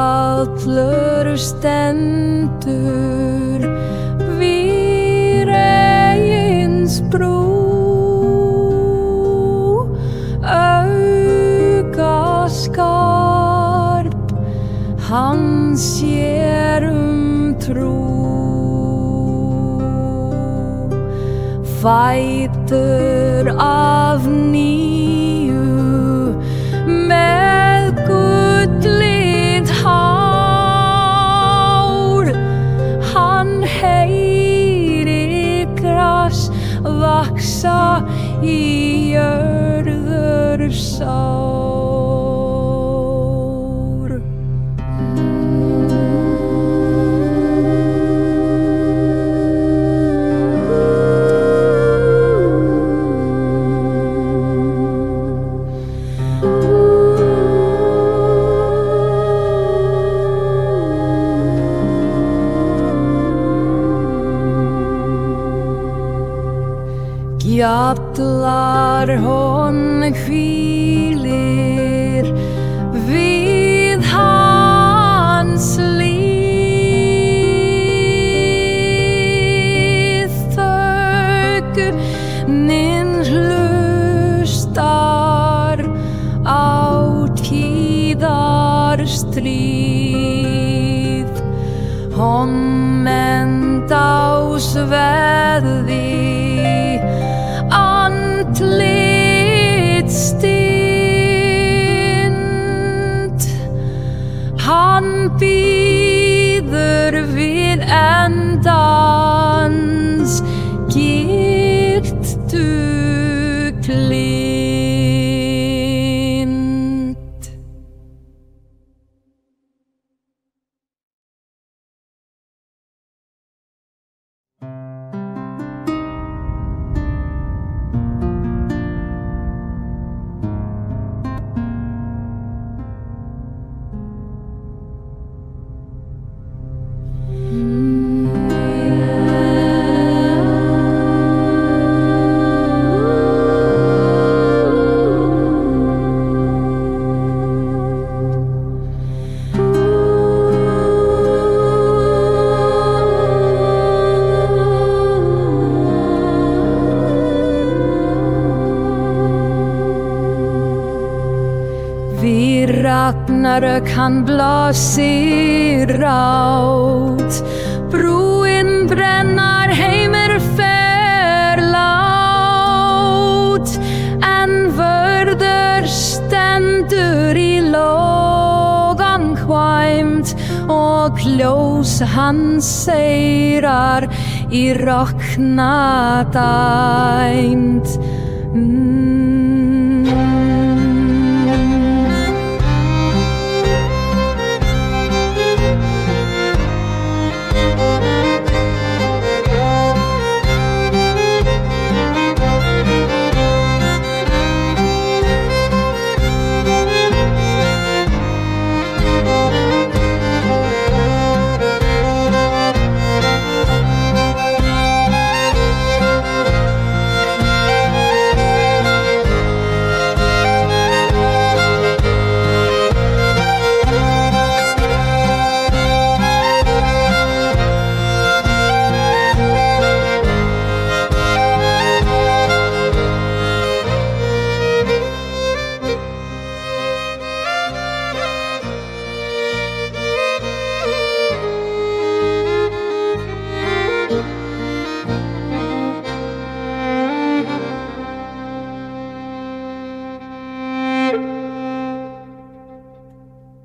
Heimdallur stendur við Reynis brú, augaskarp hann sér trú. Fætur af nýju með gullið hár, hann heyrir gras vaxa í jörður sár. Gjallar hon hvílir við hans hlið, þögnin hlustar á tíðar stríð, hon ment á sveði andlitsstint, hann bíður við endans gyrtu klint. Ragnarök hann blásir át, brúin brennar heimur ferlát, en vörður stendur í lógan hvæmt og ljós hans seirar í rokna dæmt.